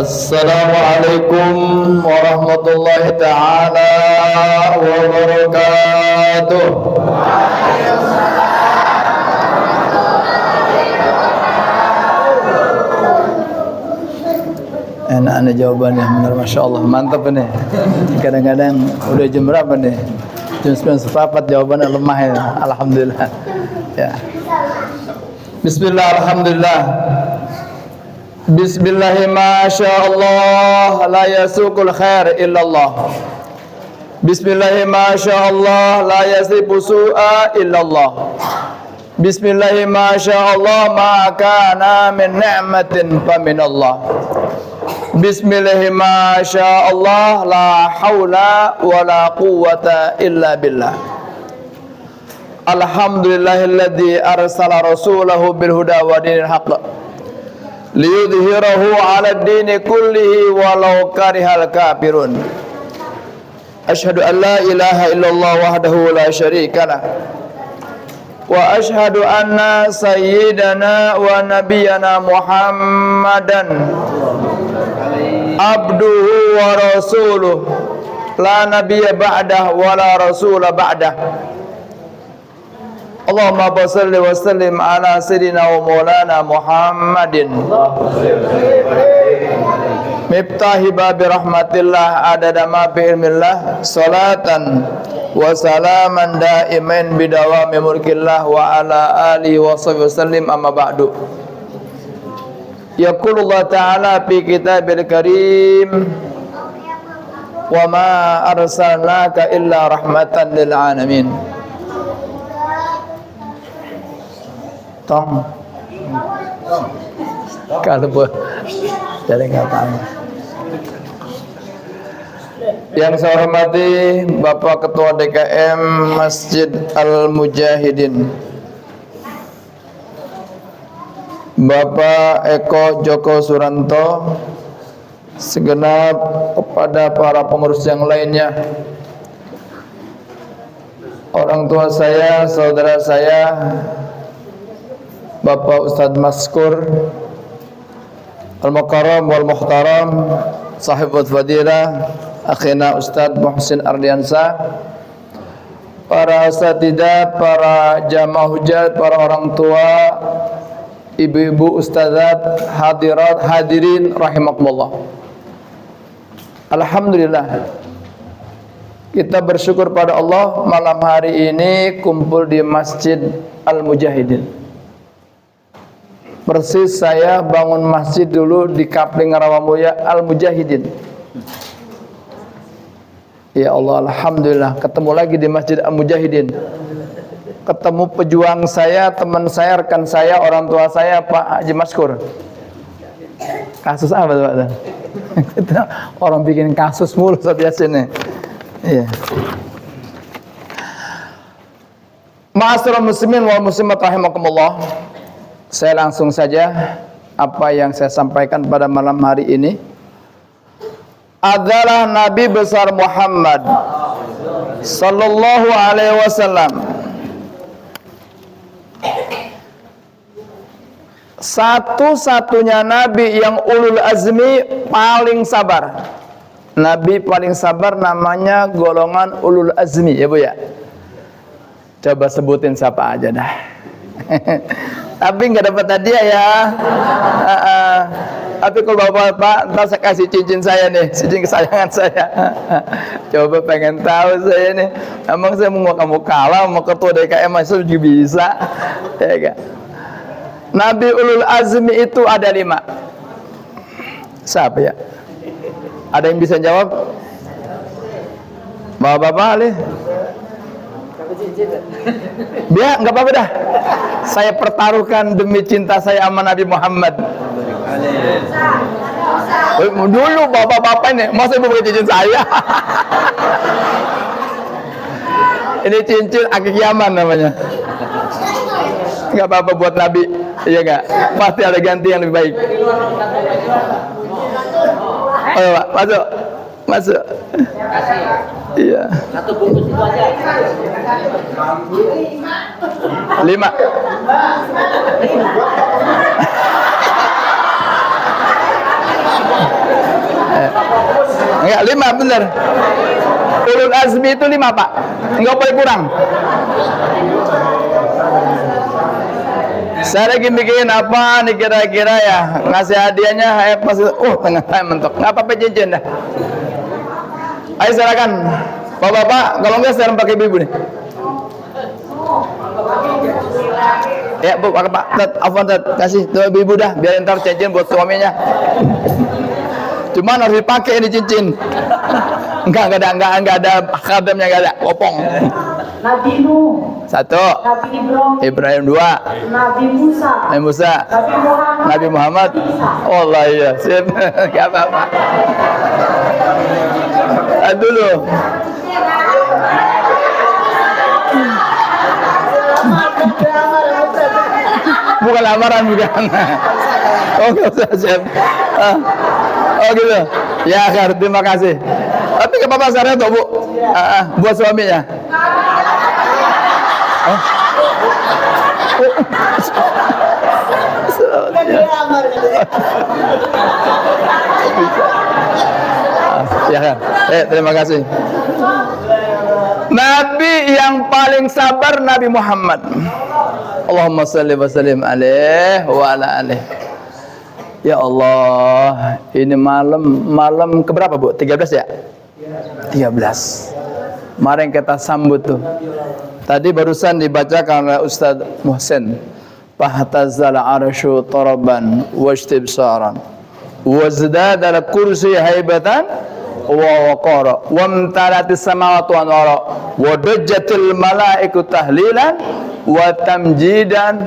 Assalamualaikum warahmatullahi ta'ala wabarakatuh. Enak nih jawabannya, benar, Masya Allah, mantap nih. Kadang-kadang udah jam berapa nih? Jam 9.04, jawabannya lemah ya. Alhamdulillah ya. Bismillah, alhamdulillah. Bismillahi masyaallah, la yasukul khair illallah. Bismillahi masyaallah, la yasibu su'a illallah. Bismillahi masyaallah, ma kana min ni'matin fa minallah. Bismillahi masyaallah, la haula wa la quwwata illa billah. Alhamdulillahilladzi arsala rasulahu bil huda wa dinil haqq liyudhhirahu 'ala ad-dini kullihi walau karihal kafirun. Asyhadu an la ilaha illallah wahdahu la syarikalah wa asyhadu anna sayyidana wa nabiyyana Muhammadan abduhu wa rasuluh la nabiyya ba'dah wa la rasula ba'dah. Allahumma salli wa sallim ala sayyidina wa maulana Muhammadin miftahi babi rahmatillah adada ma bi ilmillah salatan wa salaman daimain bidawami mulkillah wa ala alihi wa sahbihi wasallim amma ba'du. Yaqulullah ta'ala fi kitabil karim wa ma arsalnaka illa rahmatan lil alamin. Tong kalau jadi kata yang saya hormati Bapak Ketua DKM Masjid Al-Mujahidin, Bapak Eko Joko Suranto, segenap kepada para pengurus yang lainnya, orang tua saya, saudara saya, Bapak Ustadz Maskur Al-Mukarram wal-Muhtaram, Sahibul Fadilah, akhina Ustadz Muhsin Ardiansa, para asatidzah, para jamaah hujat, para orang tua, ibu-ibu ustadzat, hadirat, hadirin rahimakumullah. Alhamdulillah, kita bersyukur pada Allah malam hari ini kumpul di Masjid Al-Mujahidin. Persis saya bangun masjid dulu di Kapling Rawamuya Al-Mujahidin. Ya Allah, alhamdulillah ketemu lagi di Masjid Al-Mujahidin. Ketemu pejuang saya, teman saya, rekan saya, orang tua saya, Pak Haji Maskur. Kasus apa tuh, Pak? Orang bikin kasus mulu biasanya. Iya. Ma'asyiral muslimin wal muslimat rahimakumullah. Saya langsung saja apa yang saya sampaikan pada malam hari ini adalah Nabi besar Muhammad sallallahu alaihi wasallam satu-satunya nabi yang ulul azmi, paling sabar. Nabi paling sabar namanya golongan ulul azmi, ya Bu ya. Coba sebutin siapa aja dah. Tapi nggak dapat hadiah ya. Tapi kalau bapak-bapak, ntar saya kasih cincin saya nih, cincin kesayangan saya. Coba pengen tahu saya nih, emang saya mau kamu kalah mau ketua DKM masuk juga bisa, ya kan? Nabi ulul azmi itu ada 5. Siapa ya? Ada yang bisa jawab? Bapak-bapak nih. Biar nggak apa-apa dah. Saya pertaruhkan demi cinta saya sama Nabi Muhammad. Dulu bapak-bapak ini, masa ibu pakai cincin saya? Ini cincin akik Yaman namanya. Nggak apa-apa buat Nabi, iya nggak? Pasti ada ganti yang lebih baik. Ayo Pak, masuk. Masuk. Iya. Satu bungkus itu aja. 5. Enggak, 5 bener. Ulul azmi itu 5 Pak. Enggak boleh kurang. Saya lagi bikin apa nih kira-kira ya, ngasih hadiahnya masih tengah saya mentok. Nggak apa-apa cincin dah. Ayo silakan Bapak-bapak, kalau enggak sekarang pakai ibu nih. Ya Bu, Pak Tet, Afwan Tet, kasih tuh ibu dah, biar ntar cincin buat suaminya. Cuman harus dipakai ini cincin. Enggak ada khadamnya, enggak ada, kopong. Nabi Nuh 1, Nabi Ibrahim 2, Nabi Musa Nabi Musa, Nabi Muhammad. Oh Allah ya, sip. Enggak apa-apa. Dulu. Bukan lamaran, bukan. Oh, enggak usah, siap. Oh gitu. Ya, Kar, terima kasih. Tapi ke Bapak Sarya tuh, Bu. Buat suaminya. Oh. Ya kan? Terima kasih. Nabi yang paling sabar Nabi Muhammad. Allahumma shalli wa sallim alaihi wa ala alihi. Ya Allah, ini malam keberapa Bu? 13 ya? 13. Kemarin kita sambut tuh. Tadi barusan dibacakan oleh Ustaz Muhsin. Fahtazal arsyu taraban wastibsaran wazdada al-kursi haibatan wa waqara wamtalatis samawati wa nara wa dajjatil malaikatu tahlilan wa tamjidan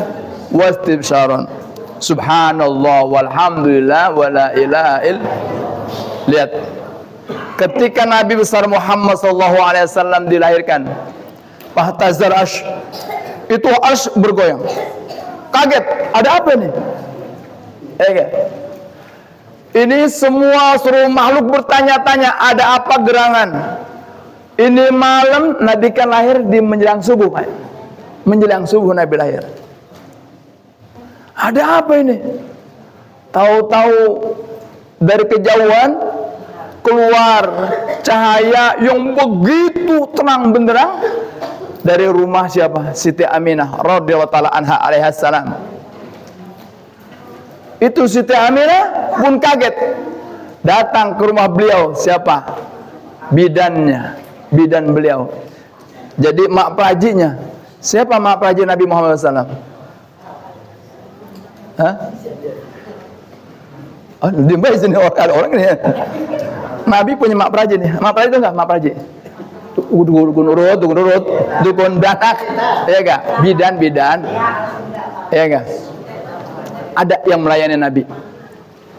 wastibsaran. Subhanallah walhamdulillah wa la ilaha illallah. Lihat, ketika Nabi besar Muhammad sallallahu alaihi wasallam dilahirkan, fahtazal arsy, itu arsy bergoyang. Kaget, ada apa nih? Ini semua seluruh makhluk bertanya-tanya, ada apa gerangan? Ini malam Nabi kan lahir di menjelang subuh, Pak. Menjelang subuh Nabi lahir. Ada apa ini? Tahu-tahu dari kejauhan keluar cahaya yang begitu terang benderang dari rumah siapa? Siti Aminah radhiyallahu taala anha alaihi salam. Itu Siti Aminah pun kaget. Datang ke rumah beliau siapa? Bidannya, bidan beliau. Jadi mak prajinya. Siapa mak praji Nabi Muhammad SAW? Hah? Oh, di sini orang ini. Nabi punya mak praji nih. Mak praji itu enggak? Mak praji. Dukun urut, dukun danak, ya enggak? Bidan, ya enggak? Ada yang melayani Nabi.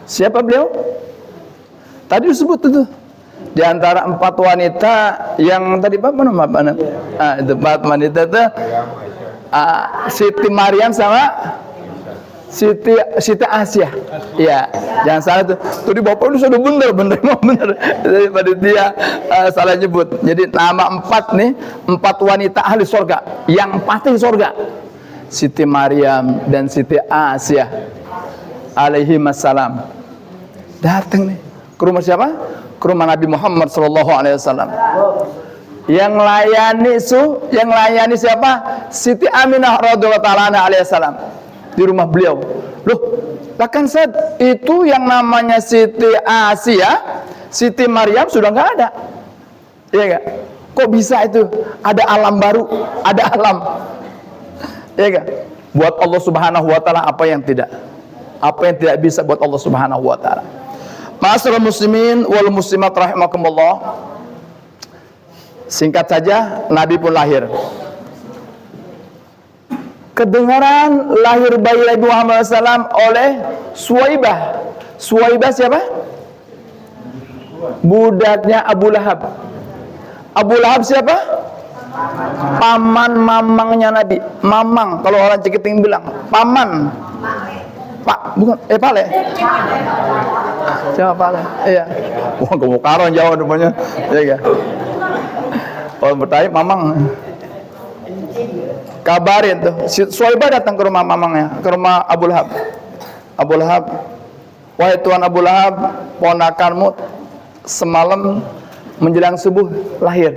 Siapa beliau? Tadi disebut itu. Di antara 4 wanita yang tadi apa nama? Itu 4 wanita itu Siti Maryam sama Siti Asia. Iya, jangan salah tuh. Tadi Bapak itu sudah bener daripada dia salah nyebut. Jadi nama 4 nih, 4 wanita ahli surga yang pasti surga. Siti Maryam dan Siti Asia alaihi wassalam. Datang nih ke rumah siapa? Ke rumah Nabi Muhammad sallallahu alaihi wasallam. Yang layani siapa? Siti Aminah radhiyallahu taala alaihi wasallam. Di rumah beliau. Loh, bahkan saat itu yang namanya Siti Asia, Siti Maryam sudah nggak ada. Iya nggak? Kok bisa itu? Ada alam baru, ada alam. Iya nggak? Buat Allah Subhanahu wa taala apa yang tidak bisa buat Allah Subhanahu wa taala. Ma'asyiral muslimin wal muslimat rahimakumullah. Singkat saja, Nabi pun lahir. Kedengaran lahir bayi Nabi Muhammad SAW oleh Suwaibah. Suwaibah siapa? Budaknya Abu Lahab. Abu Lahab siapa? Paman mamangnya Nabi. Mamang, kalau orang Cikiting bilang paman. Pak, bukan, Pale. Siapa Pale? Iya. Wah, kemukaran Jawa namanya. Iya enggak? Kalau bertanya mamang. Kabarin tuh, Suwaibah datang ke rumah mamangnya, ke rumah Abu Lahab. Abu Lahab, wahai Tuan Abu Lahab, ponakanmu semalam menjelang subuh lahir.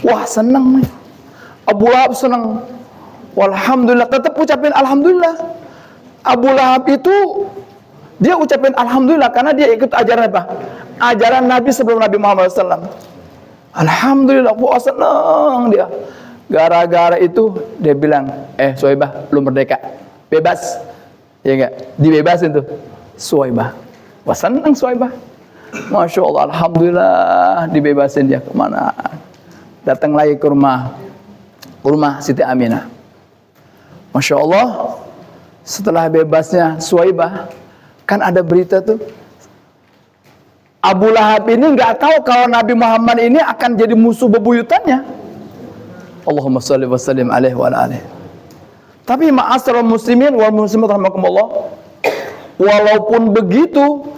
Wah, senang nih. Abu Lahab senang. Walhamdulillah, tetap ucapin alhamdulillah. Abu Lahab itu dia ucapin alhamdulillah karena dia ikut ajaran apa? Ajaran Nabi sebelum Nabi Muhammad SAW. Alhamdulillah, wah senang dia. Gara-gara itu dia bilang, Suhaibah, lu merdeka, bebas, ya enggak? Dibebasin tuh, Suhaibah. Wah senang Suhaibah. Masya Allah, alhamdulillah, dibebasin dia. Kemana? Datang lagi ke rumah Siti Aminah. Masya Allah, setelah bebasnya Suhaibah, kan ada berita tuh, Abu Lahab ini nggak tahu kalau Nabi Muhammad ini akan jadi musuh bebuyutannya. Allahumma shalli wa sallim alaihi wa ala alihi. Tapi ma'asyiral muslimin wal muslimat rahimakumullah, walaupun begitu,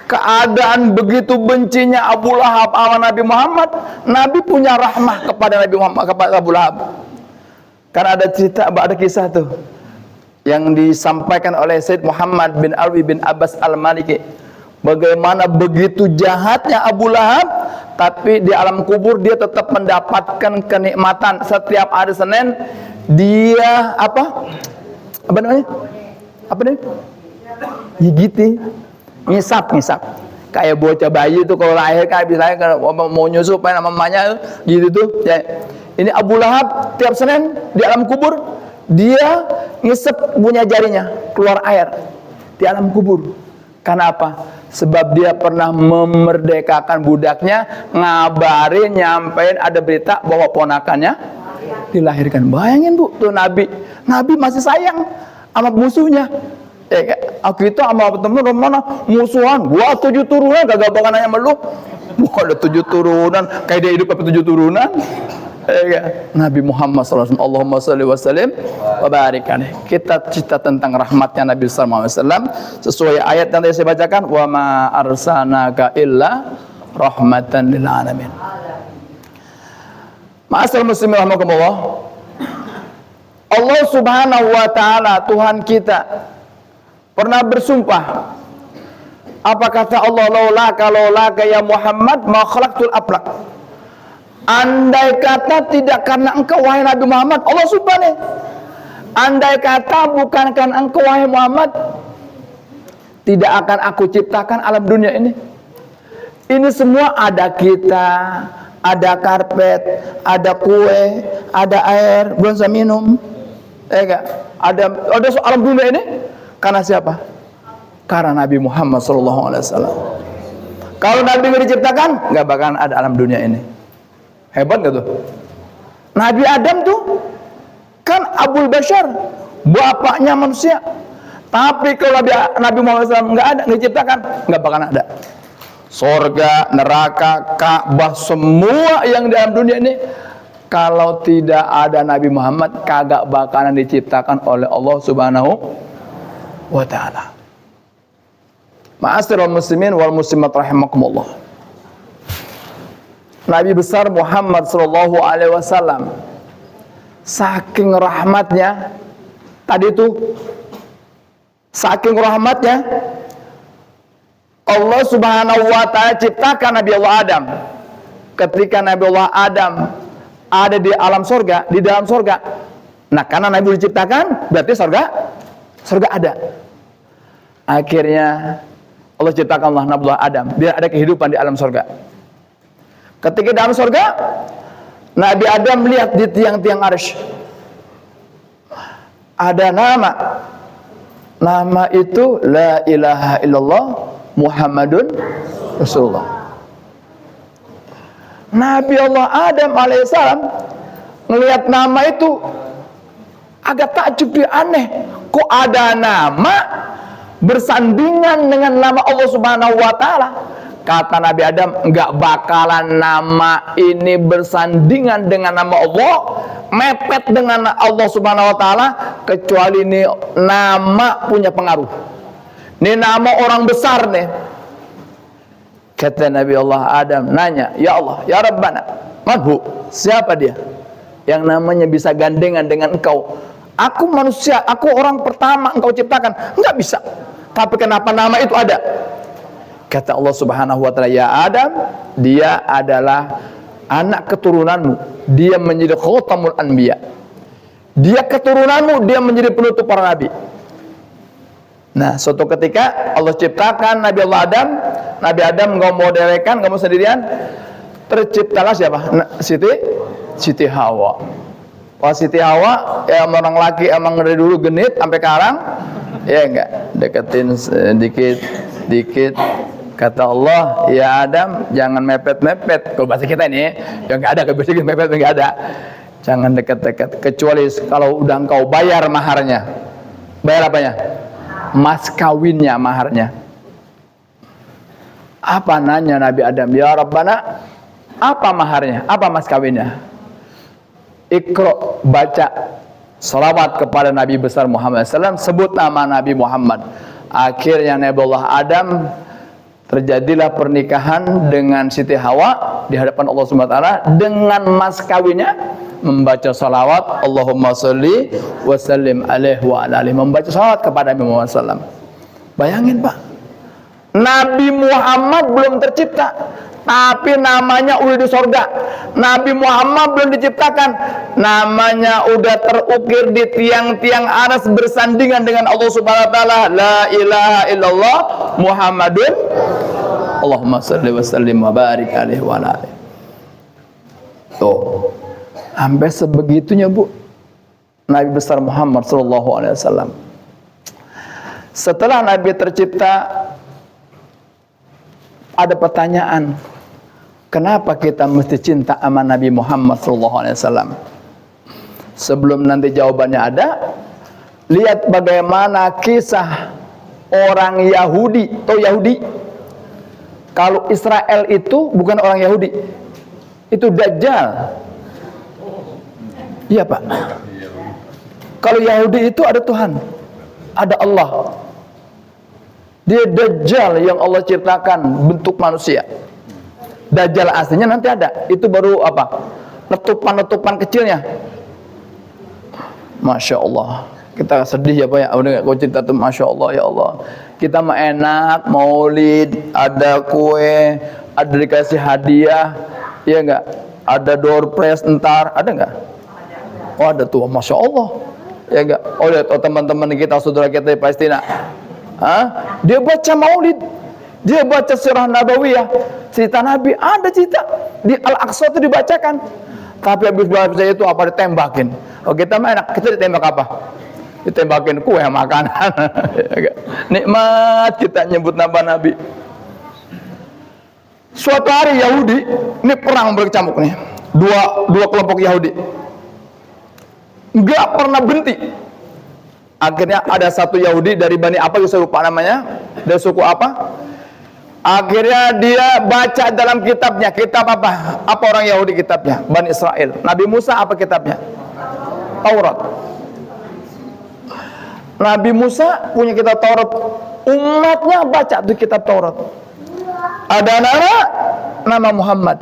keadaan begitu bencinya Abu Lahab sama Nabi Muhammad, Nabi punya rahmah kepada Nabi Muhammad, kepada Abu Lahab. Karena ada cerita, ada kisah tuh yang disampaikan oleh Sayyid Muhammad bin Alwi bin Abbas Al-Maliki. Bagaimana begitu jahatnya Abu Lahab, tapi di alam kubur dia tetap mendapatkan kenikmatan. Setiap hari Senin dia apa namanya? Gigiti, ngisap. Kayak bocah bayi itu kalau lahir kan habis lahir kan mau nyusu pengen sama mamanya gitu tuh. Ya. Ini Abu Lahab tiap Senin di alam kubur dia ngisep punya jarinya keluar air di alam kubur. Karena apa? Sebab dia pernah memerdekakan budaknya, ngabarin, nyampein ada berita bahwa ponakannya dilahirkan. Bayangin Bu, tuh Nabi masih sayang sama musuhnya. Aku itu sama temen mana musuhan, gua 7 turunan kagak bakal nanya sama lu. Wah, ada 7 turunan, kayak dia hidup apa 7 turunan. Nabi Muhammad SAW, Allahumma shalli wa sallim wa barik alaihi. Kita cerita tentang rahmatnya Nabi sallallahu alaihi wasallam sesuai ayat yang tadi saya bacakan, wa ma arsalnaka illa rahmatan lil alamin. Ma'asyiral muslimin rahimakumullah. Allah Subhanahu wa taala, Tuhan kita, pernah bersumpah. Apa kata Allah? Laulaka ya Muhammad ma khalaqtul aflaq. Andai kata tidak karena engkau wahai Nabi Muhammad, Allah sumpah nih, andai kata bukan karena engkau wahai Muhammad, tidak akan aku ciptakan alam dunia ini. Ini semua ada kita, ada karpet, ada kue, ada air, belum bisa minum. Ada alam dunia ini karena siapa? Karena Nabi Muhammad SAW. Kalau Nabi nggak diciptakan, nggak bakalan ada alam dunia ini. Hebat gak tuh? Nabi Adam tuh kan Abul Bashar, bapaknya manusia. Tapi kalau Nabi Muhammad SAW nggak ada, nggak diciptakan, nggak bakalan ada. Sorga, neraka, Ka'bah, semua yang di dalam dunia ini, kalau tidak ada Nabi Muhammad, kagak bakalan diciptakan oleh Allah Subhanahu wa ta'ala. Ma'asyiral muslimin wal muslimat rahimakumullah. Nabi besar Muhammad sallallahu alaihi wasallam, saking rahmatnya tadi itu, saking rahmatnya Allah Subhanahu wa ta'ala ciptakan Nabi Allah Adam. Ketika Nabi Allah Adam ada di alam sorga, di dalam sorga, nah karena Nabi diciptakan berarti sorga ada. Akhirnya Allah ciptakanlah Nabi Allah Adam, biar ada kehidupan di alam sorga. Ketika dalam surga, Nabi Adam melihat di tiang-tiang arsy ada nama itu la ilaha illallah Muhammadun Rasulullah. Nabi Allah Adam alaihissalam melihat nama itu agak takjub, dia aneh, kok ada nama bersandingan dengan nama Allah Subhanahu wa ta'ala. Kata Nabi Adam, enggak bakalan nama ini bersandingan dengan nama Allah, mepet dengan Allah Subhanahu wa ta'ala, kecuali ini nama punya pengaruh. Ini nama orang besar nih. Kata Nabi Allah Adam, nanya, ya Allah, ya Rabbana, manhu, siapa dia yang namanya bisa gandengan dengan engkau? Aku manusia, aku orang pertama engkau ciptakan. Enggak bisa. Tapi kenapa nama itu ada? Kata Allah Subhanahu wa taala, ya Adam, dia adalah anak keturunanmu, dia menjadi khatamul anbiya. Dia keturunanmu, dia menjadi penutup para nabi. Nah, suatu ketika Allah ciptakan Nabi Allah Adam. Nabi Adam nggak mau derekan, nggak mau sendirian. Terciptalah siapa? Siti Hawa. Wah, Siti Hawa ya orang laki emang dari dulu genit sampai sekarang. Ya enggak, deketin dikit. Kata Allah, ya Adam, jangan mepet-mepet. Kalau bahasa kita ini, ya nggak ada kebiasaan mepet, nggak ada. Jangan dekat-dekat, kecuali kalau udah engkau bayar maharnya. Bayar apanya? Mas kawinnya, maharnya. Apa nanya Nabi Adam? Ya Rabbana, apa maharnya? Apa mas kawinnya? Iqra, baca salawat kepada Nabi besar Muhammad SAW, sebut nama Nabi Muhammad. Akhirnya Nabi Allah Adam, terjadilah pernikahan dengan Siti Hawa di hadapan Allah SWT dengan mas kawinnya membaca salawat Allahumma sholli wa sallim alaihi wa ala alihi, membaca salawat kepada Nabi Muhammad SAW. Bayangin Pak, Nabi Muhammad belum tercipta, tapi namanya udah di sorga. Nabi Muhammad belum diciptakan, namanya udah terukir di tiang-tiang aras bersandingan dengan Allah Subhanahu wa taala. La ilaha illallah Muhammadun, Allahumma shalli wa sallim wa barik alaihi wa ala alihi. Tuh, sampai sebegitunya Bu Nabi besar Muhammad sallallahu alaihi wasallam. Setelah Nabi tercipta, ada pertanyaan, kenapa kita mesti cinta sama Nabi Muhammad SAW? Sebelum nanti jawabannya ada, lihat bagaimana kisah orang Yahudi. Tahu Yahudi? Kalau Israel itu bukan orang Yahudi, itu Dajjal. Iya Pak. Kalau Yahudi itu ada Tuhan, ada Allah. Dia Dajjal yang Allah ciptakan bentuk manusia. Dajjal aslinya nanti ada. Itu baru apa? Letupan-letupan kecilnya. Masya Allah. Kita sedih ya Pak ya. Udah kau cerita tuh, Masya Allah ya Allah. Kita mah enak, maulid, ada kue, ada dikasih hadiah, ya enggak? Ada door prize entar, ada enggak? Oh ada tuh, Masya Allah. Ya enggak? Oh lihat, oh, teman-teman kita, saudara kita di Palestina. Hah? Dia baca maulid, dia baca sirah nabawiyah, cerita Nabi, ada cerita di Al-Aqsa itu dibacakan. Tapi habis baca itu apa, ditembakin. Oh kita mah enak, kita ditembak apa? Ditembakin kue, makanan. Nikmat kita nyebut nama Nabi. Suatu hari Yahudi, ini perang berkecamuk nih, dua kelompok Yahudi, nggak pernah berhenti. Akhirnya ada satu Yahudi dari Bani apa, saya lupa namanya, dari suku apa. Akhirnya dia baca dalam kitabnya, kitab apa? Apa orang Yahudi kitabnya? Bani Israel. Nabi Musa apa kitabnya? Taurat. Nabi Musa punya kitab Taurat, umatnya baca tuh kitab Taurat. Ada nama Muhammad.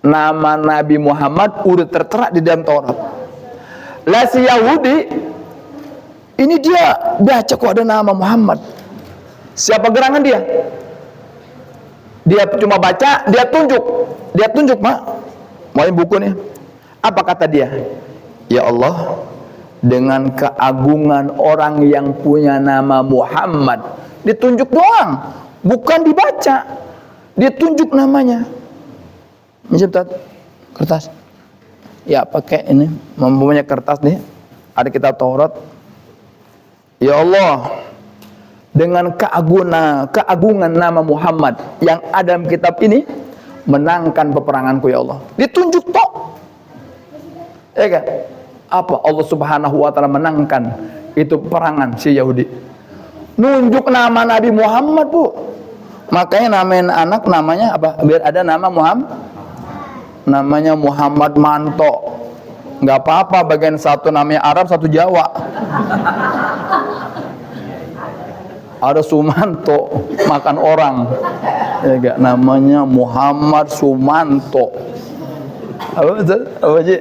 Nama Nabi Muhammad udah tertera di dalam Taurat. Lah si Yahudi ini dia baca kok ada nama Muhammad. Siapa gerangan dia? Dia cuma baca, dia tunjuk Mak. Mau buku nih. Apa kata dia? Ya Allah, dengan keagungan orang yang punya nama Muhammad, ditunjuk doang, bukan dibaca. Ditunjuk namanya. Ini kertas. Ya pakai ini, mempunyai kertas nih, ada kitab Taurat. Ya Allah, dengan keagungan nama Muhammad yang ada dalam kitab ini, menangkan peperanganku ya Allah. Ditunjuk tok. Ya kan? Apa Allah Subhanahu wa taala menangkan itu peperangan si Yahudi. Nunjuk nama Nabi Muhammad, Bu. Makanya namain anak namanya apa? Biar ada nama Muhammad. Namanya Muhammad Manto. Nggak apa-apa, bagian satu namanya Arab, satu Jawa. Ada Sumanto, makan orang. Ya gak? Namanya Muhammad Sumanto. Apa sih?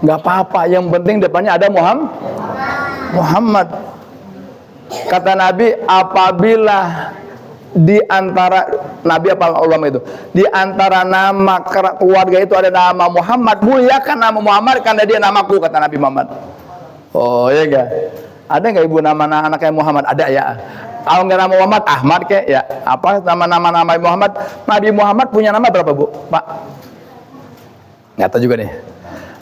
Nggak apa-apa, yang penting depannya ada Muhammad. Kata Nabi, apabila di antara Nabi apa ulama itu, di antara nama keluarga itu ada nama Muhammad, muliakan nama Muhammad karena dia namaku, kata Nabi Muhammad. Oh iya enggak? Ada enggak ibu nama anaknya Muhammad? Ada ya. Kalau enggak nama Muhammad, Ahmad kayak ya. Apa nama-nama Nabi Muhammad? Nabi Muhammad punya nama berapa, Bu? Pak? Enggak tahu juga nih.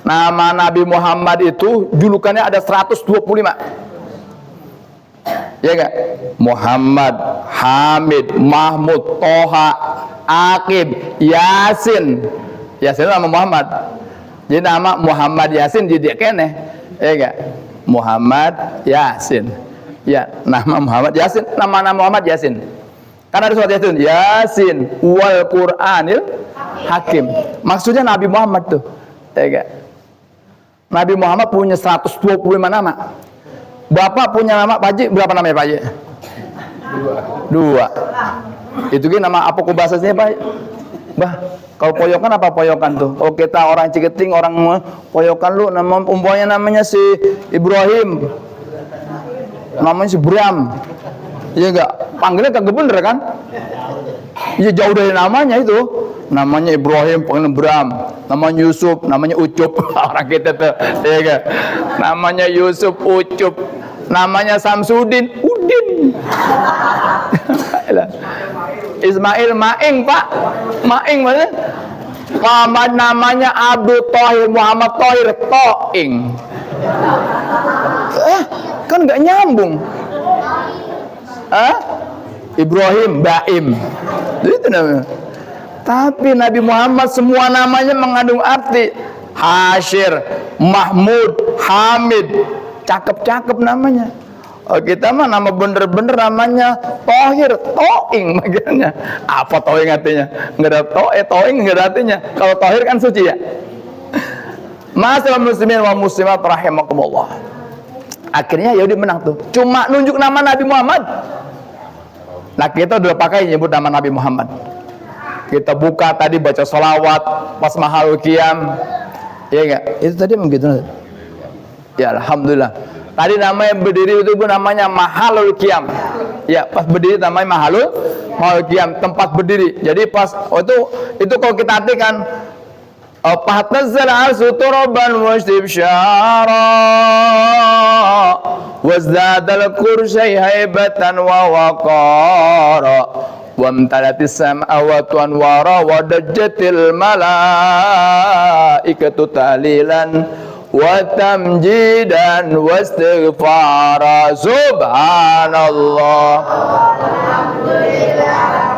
Nama Nabi Muhammad itu julukannya ada 125. Ya enggak? Muhammad, Hamid, Mahmud, Toha, Aqib, Yasin. Yasin nama Muhammad. Jadi nama Muhammad Yasin jadi kene. Ya enggak? Muhammad Yasin. Ya, nama Muhammad Yasin, nama Muhammad Yasin. Karena ada surat Yasin, Yasin wal Qur'anil Hakim. Maksudnya Nabi Muhammad tuh. Ya enggak? Nabi Muhammad punya 125 nama. Bapak punya nama Pak Haji, berapa namanya Pak Haji? Dua. Itu kan nama apa bahasanya Pak? Bah, kalau poyokan apa poyokan tuh? Kalau kita orang Ciketing, orang poyokan lu nama umpamanya namanya si Ibrahim. Namanya si Bram. Iya enggak? Panggilnya kagak bener kan? Iya jauh dari namanya itu. Namanya Ibrahim, panggilnya Bram. Namanya Yusuf, namanya Ucup. Orang kita tuh, iya enggak? Namanya Yusuf, Ucup. Namanya Samsudin, Udin. Ismail, Maing, Pak. Maing maksudnya. Muhammad namanya Abdul Thohir, Muhammad Thohir, Toing. Kan nggak nyambung. Ibrahim, Baim. Itu namanya. Tapi Nabi Muhammad semua namanya mengandung arti. Hashir, Mahmud, Hamid. Cakep-cakep namanya. Oh, kita mah nama bener-bener namanya Tohir, Toing makanya. Apa Toing artinya? Nggak ada Toing nggak ada artinya. Kalau Tohir kan suci ya. Masalah muslimin wa muslimat rahimakumullah. Akhirnya Yahudi menang tuh. Cuma nunjuk nama Nabi Muhammad. Nah kita udah pakai nyebut nama Nabi Muhammad. Kita buka tadi baca sholawat pas mahalul qiyam. Iya enggak? Itu tadi begitu. Ya alhamdulillah. Tadi namanya berdiri itu namanya mahalul qiyam. Ya pas berdiri namanya mahalul qiyam, tempat berdiri. Jadi pas itu kalau kita artikan فاهتز العرش تربا واستبشارا وازداد الكرسي هيبة ووقارا وامتلأت السماوات أنوارا وضجت الملائكة تهليلا وتمجيدا واستغفارا سبحان الله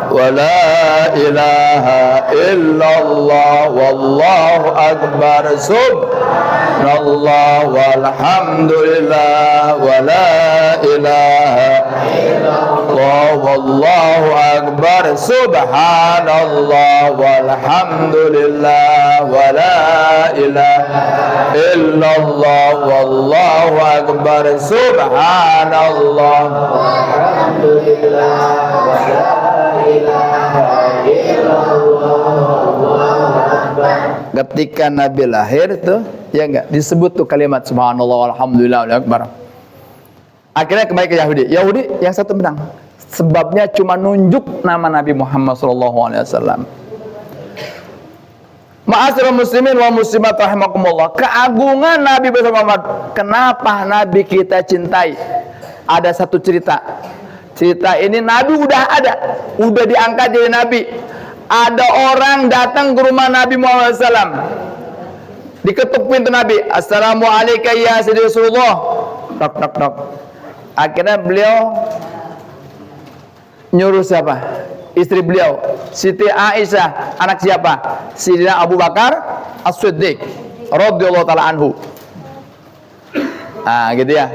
ولا إله إلا الله والله أكبر سبحان الله والحمد لله ولا إله إلا الله والله أكبر سبحان الله والحمد لله ولا إله إلا الله والله أكبر سبحان الله والحمد لله ولا ketika Nabi lahir tuh ya enggak disebut tuh kalimat subhanallah walhamdulillah wal akbar. Akhirnya kembali ke Yahudi. Yahudi yang satu menang. Sebabnya cuma nunjuk nama Nabi Muhammad SAW. Ma'asyiral muslimin wa muslimat rahimakumullah. Keagungan Nabi Muhammad. Kenapa Nabi kita cintai? Ada satu cerita. Cerita ini Nabi udah ada, udah diangkat jadi Nabi. Ada orang datang ke rumah Nabi Muhammad SAW. Diketuk pintu Nabi. Assalamualaikum ya Sayyidi Rasulullah. Tok tok tok. Akhirnya beliau nyuruh siapa? Istri beliau, Siti Aisyah. Anak siapa? Sayyidina Abu Bakar As-Siddiq radhiyallahu taala anhu. Gitu ya.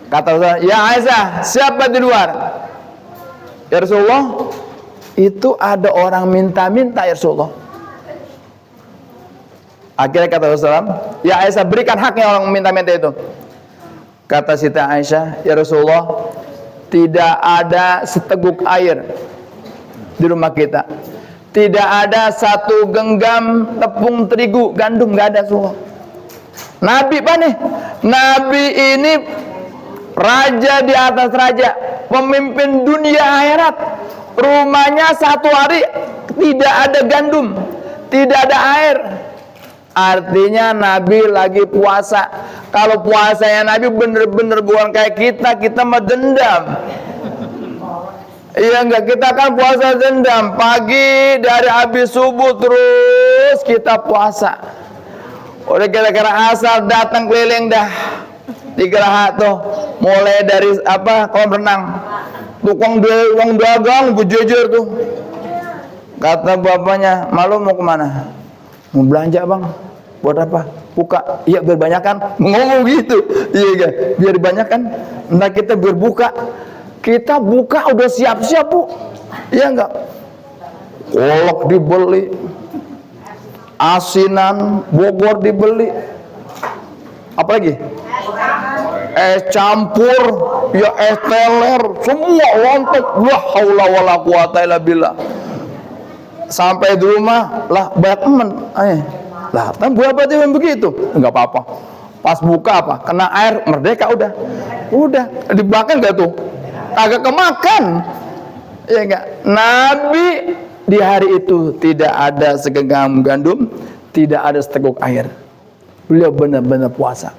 Kata Rasulullah, ya Aisyah, siapa di luar? Ya Rasulullah, itu ada orang minta-minta ya Rasulullah. Akhirnya kata Rasulullah, ya Aisyah, berikan haknya orang minta-minta itu. Kata Siti Aisyah, ya Rasulullah, tidak ada seteguk air di rumah kita. Tidak ada satu genggam tepung terigu, gandum, gak ada Rasulullah. Nabi apa nih? Nabi ini raja di atas raja, pemimpin dunia akhirat. Rumahnya satu hari tidak ada gandum, tidak ada air. Artinya Nabi lagi puasa. Kalau puasanya Nabi bener-bener bukan kayak kita mah dendam. Iya enggak, kita kan puasa dendam. Pagi dari habis subuh terus kita puasa. Udah kira-kira asal datang keliling dah di Geraha tuh, mulai dari apa kolam renang, tukang dagang berjejer tuh. Kata bapaknya, malu mau kemana? Mau belanja bang. Buat apa? Buka. Iya biar banyak kan. Ngomong gitu. Iya kan? Biar banyak kan. Entah kita berbuka. Kita buka udah siap-siap bu. Iya enggak? Kolak dibeli, asinan Bogor dibeli, apalagi es campur, ya es teler, semua lontok. La haula wala quwata illa billah. Sampai di rumah lah banyak temen. Lah kan berapa dia begitu? Enggak apa-apa. Pas buka apa? Kena air merdeka udah. Udah dimakan enggak tuh? Agak kemakan. Ya enggak? Nabi di hari itu tidak ada segenggam gandum, tidak ada seteguk air. Beliau benar-benar puasa.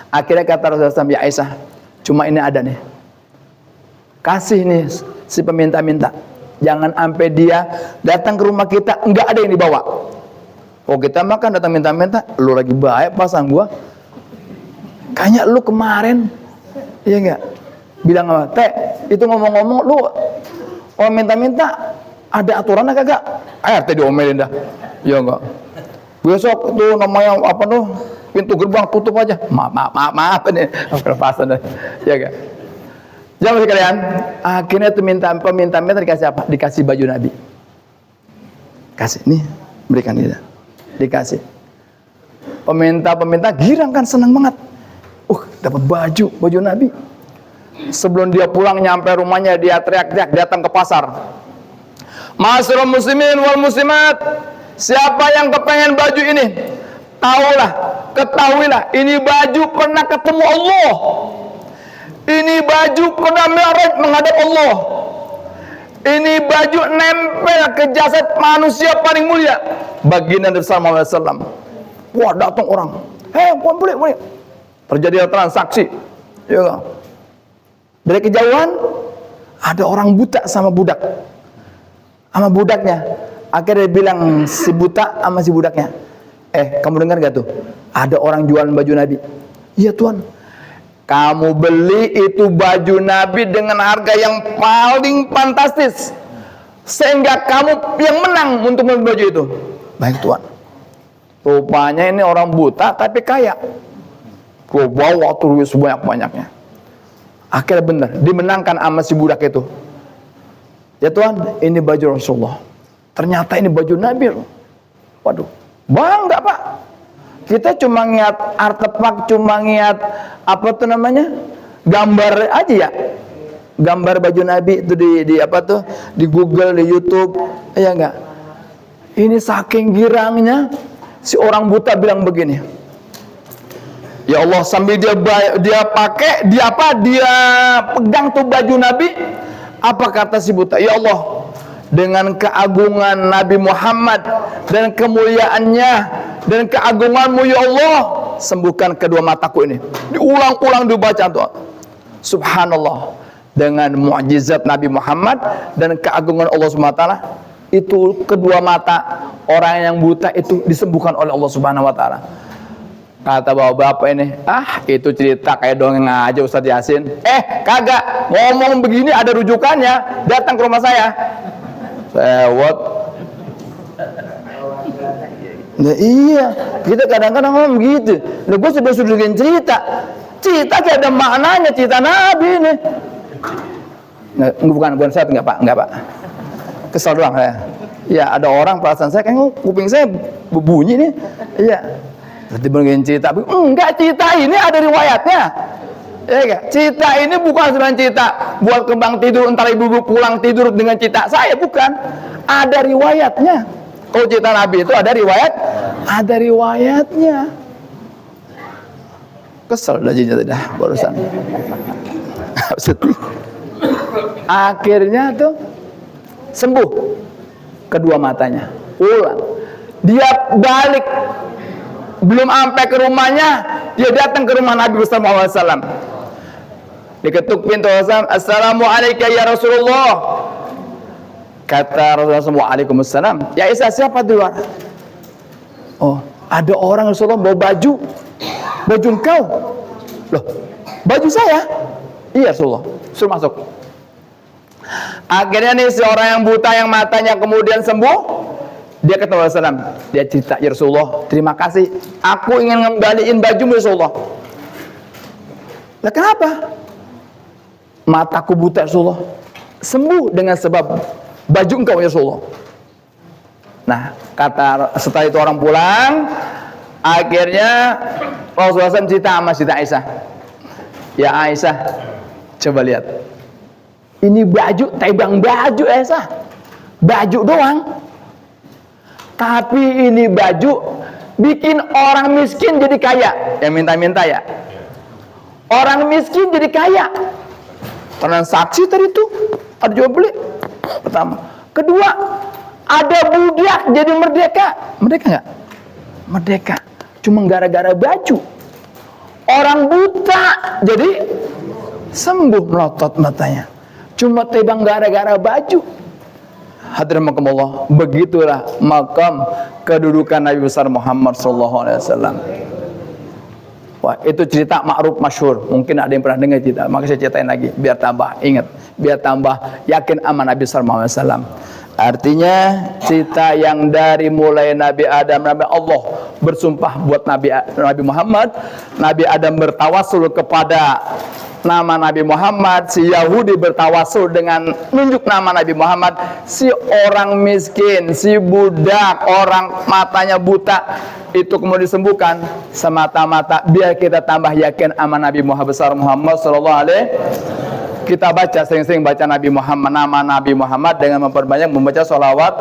Akhirnya kata Rasulullah, ya Aisyah, cuma ini ada nih. Kasih nih si peminta-minta. Jangan sampai dia datang ke rumah kita enggak ada yang dibawa. Oh kita makan datang minta-minta, lu lagi baik pasang gua. Kayaknya lu kemarin, iya enggak? Bilang apa? Teh, itu ngomong-ngomong lu oh minta-minta ada aturannya kagak? Teh diomelin dah. Iya enggak? Besok tuh namanya apa tuh? Pintu gerbang tutup aja. Maaf ini. Kelepasan dah. Iya enggak? Jangan sekalian, akhirnya tuh peminta-minta dikasih apa? Dikasih baju Nabi. Kasih nih, berikan dia. Dikasih. Peminta girang kan, senang banget. Dapat baju Nabi. Sebelum dia pulang nyampe rumahnya dia teriak-teriak datang ke pasar. Ma'asyiral muslimin wal muslimat, siapa yang kepengen baju ini? Ketahuilah, ini baju pernah ketemu Allah. Ini baju pernah mi'raj menghadap Allah. Ini baju nempel ke jasad manusia paling mulia, baginda Nabi sallallahu alaihi wasallam. Wah, datang orang. Boleh. Terjadi transaksi. Ya kan? Dari kejauhan ada orang buta sama budaknya. Akhirnya dia bilang si buta sama si budaknya, kamu dengar gak tuh? Ada orang jualan baju Nabi. Iya tuan. Kamu beli itu baju Nabi dengan harga yang paling fantastis, sehingga kamu yang menang untuk membeli baju itu. Baik tuan. Rupanya ini orang buta tapi kaya. Gua bawa terus banyak-banyaknya. Akhirnya benar, dimenangkan sama si budak itu. Ya tuan, ini baju Rasulullah. Ternyata ini baju Nabi. Waduh, bangga pak. Kita cuma ngiat artefak, cuma ngiat apa tuh namanya, gambar aja ya. Gambar baju Nabi itu di apa tuh, di Google, di YouTube, ya enggak. Ini saking girangnya, si orang buta bilang begini. Ya Allah, sambil dia pakai, dia pegang tuh baju Nabi. Apa kata si buta? Ya Allah, dengan keagungan Nabi Muhammad dan kemuliaannya dan keagunganmu ya Allah, sembuhkan kedua mataku ini. Diulang-ulang dibaca tuh. Subhanallah, dengan mukjizat Nabi Muhammad dan keagungan Allah SWT, itu kedua mata orang yang buta itu disembuhkan oleh Allah Subhanahu wa taala. Kata bapak ini, itu cerita kayak dongeng aja Ustaz Yasin. Kagak, ngomong begini ada rujukannya, datang ke rumah saya. Sewot. Nah iya, kita kadang-kadang ngomong gitu. Nah gue sudah suduhin cerita kayak ada maknanya, cerita Nabi ini. Nah, bukan saya enggak pak. Kesal doang saya. Ya ada orang perasaan saya kayak kuping saya berbunyi nih. Iya. Berarti bagian cerita, enggak, cerita ini ada riwayatnya. Ya enggak? Cerita ini bukan sebenarnya cerita buat kembang tidur entar ibu-ibu pulang tidur dengan cerita saya, bukan. Ada riwayatnya. Kalau cerita Nabi itu ada riwayatnya. Kesel dah jinnya dah barusan. Sedih. Akhirnya tuh sembuh kedua matanya. Pulang. Dia balik, belum sampai ke rumahnya, dia datang ke rumah Nabi Muhammad SAW. Diketuk pintu Rasul, Assalamualaikum ya Rasulullah. Kata Rasulullah, Waalaikumsalam. Ya Isa, siapa di luar? Oh, ada orang Rasulullah bawa baju engkau. Loh, baju saya? Iya Rasulullah, suruh masuk. Akhirnya nih seorang yang buta yang matanya kemudian sembuh, dia ketemu Rasulullah. Dia cerita, ya Rasulullah, terima kasih, aku ingin ngembaliin bajumu Rasulullah. Lah kenapa? Mataku buta Rasulullah, sembuh dengan sebab baju engkau ya Rasulullah. Nah, kata setelah itu orang pulang, akhirnya Rasulullah SAW cerita sama Siti Aisyah. Ya Aisyah, coba lihat. Ini baju, tebang baju Aisyah. Baju doang. Tapi ini baju bikin orang miskin jadi kaya. Yang minta-minta ya. Orang miskin jadi kaya. Transaksi tadi itu ada jual beli. Pertama. Kedua, ada budak jadi merdeka. Merdeka nggak? Merdeka. Cuma gara-gara baju. Orang buta jadi sembuh melotot matanya. Cuma tebang gara-gara baju. Hadirin rahimakumullah, begitulah makam kedudukan Nabi besar Muhammad SAW. Wah, itu cerita ma'ruf masyhur. Mungkin ada yang pernah dengar cerita, maka saya ceritain lagi biar tambah ingat, biar tambah yakin sama Nabi besar Muhammad SAW. Artinya cerita yang dari mulai Nabi Adam, Nabi Allah bersumpah buat Nabi Muhammad, Nabi Adam bertawasul kepada nama Nabi Muhammad, si Yahudi bertawasul dengan nunjuk nama Nabi Muhammad, si orang miskin, si budak, orang matanya buta itu kemudian disembuhkan semata-mata biar kita tambah yakin sama Nabi Muhammad besar Muhammad sallallahu alaihi. Kita baca sering-sering baca Nabi Muhammad, nama Nabi Muhammad dengan memperbanyak membaca sholawat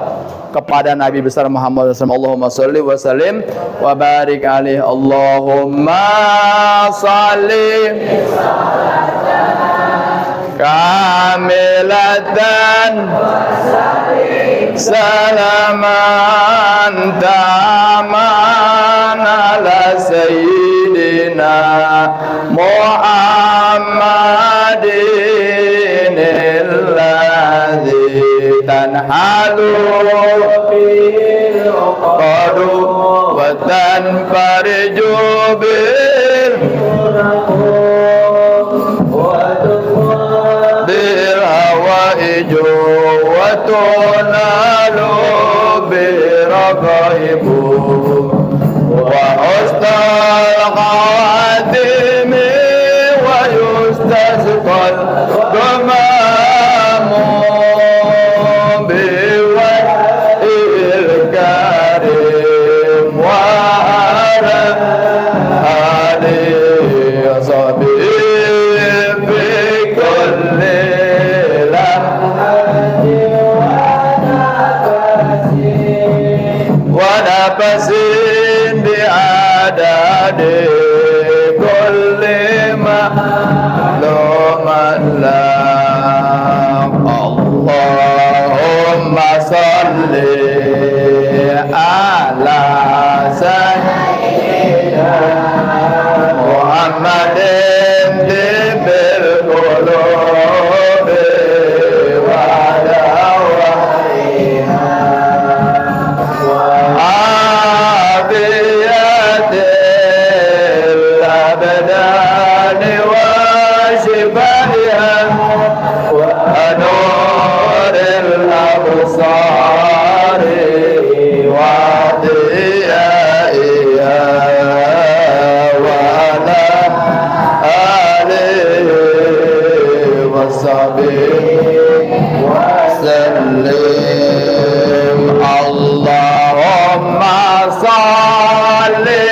kepada Nabi besar Muhammad sallallahu alaihi wasallam. Allahumma sholli wa sallim wa barik alaihi. Allahumma sholli kamilatan salaman taman ala sayyidina Muhammadin alladhi tanhalu fil qadu wa tanfariju bil hawaiju wa tunalu biraqaibu wa husnal khatimi wa yustasqal gamamu biwajhil karim wa ala alihi wa sahbihi fi kulli nafasin bi'adadi kulli ma'luman lam. Allahumma salli ala sayyidina Muhammadin bil qulubi wa dawaiha Allahumma salli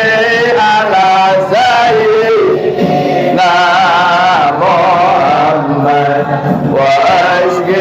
ala sayyidina Muhammad wa ashki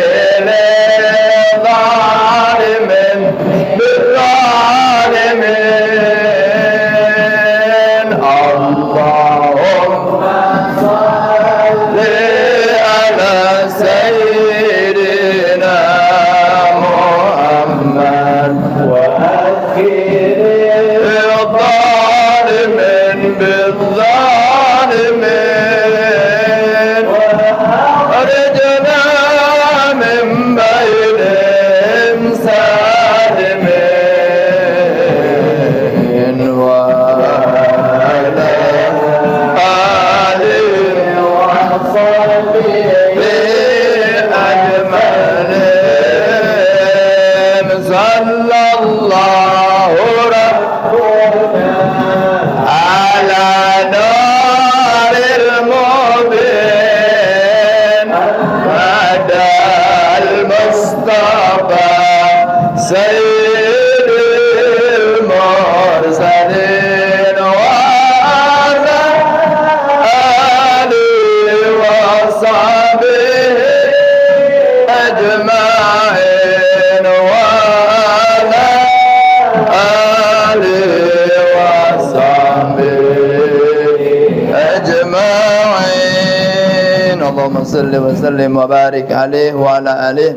أجمعين اللهم صل وسلم وبارك عليه وعلى آله.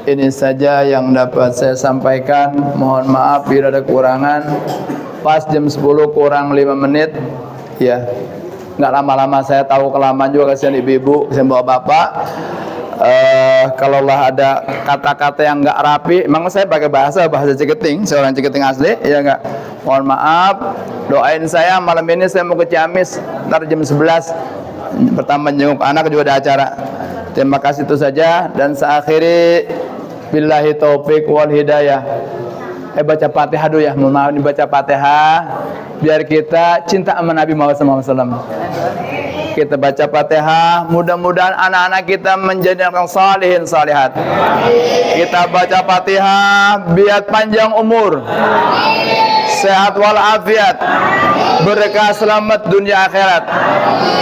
Ini saja yang dapat saya sampaikan. Mohon maaf bila ada kekurangan. Pas jam 10 kurang 5 menit. Ya, nggak lama-lama, saya tahu kelamaan juga, kasihan ibu-ibu, kasihan bapak-bapak. Kalaulah ada kata-kata yang nggak rapi, emang saya pakai bahasa Ciketing, seorang Ciketing asli, ya nggak. Mohon maaf, doain saya malam ini, saya mau ke Ciamis, ntar jam 11 pertama jenguk anak juga ada acara. Terima kasih, itu saja, dan saya akhiri billahi taufik wal hidayah. Baca Fatihah dulu ya, mohon maaf, dibaca Fatihah biar kita cinta sama Nabi Muhammad SAW. Kita baca Fatihah, mudah-mudahan anak-anak kita menjadi orang salihin salihat. Kita baca Fatihah biar panjang umur, sehat walafiat, berkah selamat dunia akhirat.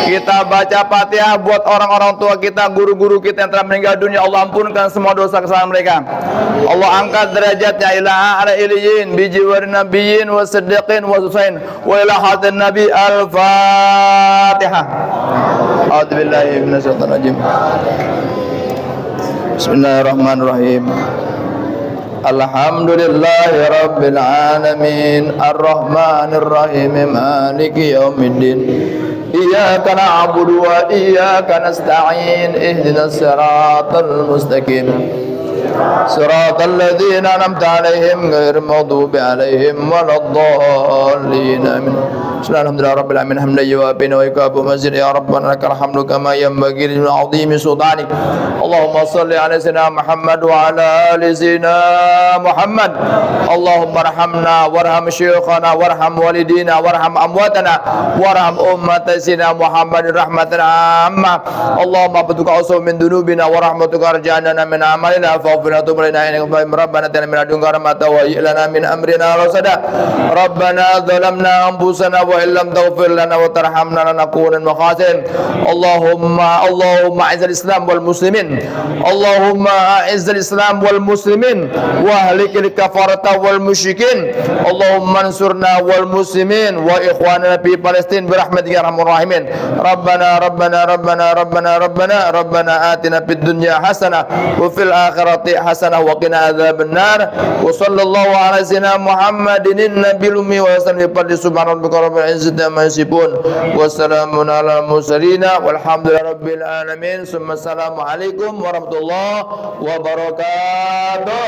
Kita baca Fatihah buat orang-orang tua kita, guru-guru kita yang telah meninggal dunia. Allah ampunkan semua dosa kesalahan mereka. Allah angkat derajatnya ila a'la iliyyin bi jiwari nabiyyin wa siddiqin wa husain wa ila hadratin nabi. Al-Fatihah. A'udzu billahi minasyaitonir rajim. Bismillahirrahmanirrahim. Alhamdulillahi rabbil alamin, arrahmanir rahim, maliki yaumiddin. Iyyaka na'budu wa iyyaka nasta'in, ihdinas siratal mustaqim. Siratal ladzina an'amta 'alaihim ghairil maghdubi 'alaihim waladdallin. Amin. Alhamdulillahirabbil alamin, hamdan yuwafi wa yukafi mazid. Ya rabbana lakal hamdu kama yanbaghi li 'azimi sultanik. Allahumma shalli 'ala sayyidina Muhammad wa 'ala ali sayyidina Muhammad. Allahumma arhamna warham syekhana warham walidina warham amwatana warham ummat sayyidina Muhammadin rahmatan amma. Allahumma batuka usul min dunubina wa rahmatuka arja'na min amalina faghfir lana innaka rabbana atina min ladunka rahmatan wa hayyi lana min amrina rasada. Rabbana zalamna anfusana wa illam taghfir lana wa tarhamna lanakunanna minal khasirin. Allahumma a'izzal Islam wal muslimin. Allahumma a'izzal Islam wal muslimin wa ahlikil kafarata wal musyrikin. Allahumma ansurna wal muslimin wa ikhwanana fi Palestin bi rahmatika ya arhamar rahimin. Rabbana atina fid dunya hasanah wa fil akhirati hasanah wa qina adzabannar. Wa sallallahu ala sayyidina Muhammadin nabiyil ummi wa sallam bi subhana rabbika rabbil izzati amma yasifun wa salamun ala mursalin walhamdulillahi rabbil alamin. Summa assalamu alaikum warahmatullahi wabarakatuh.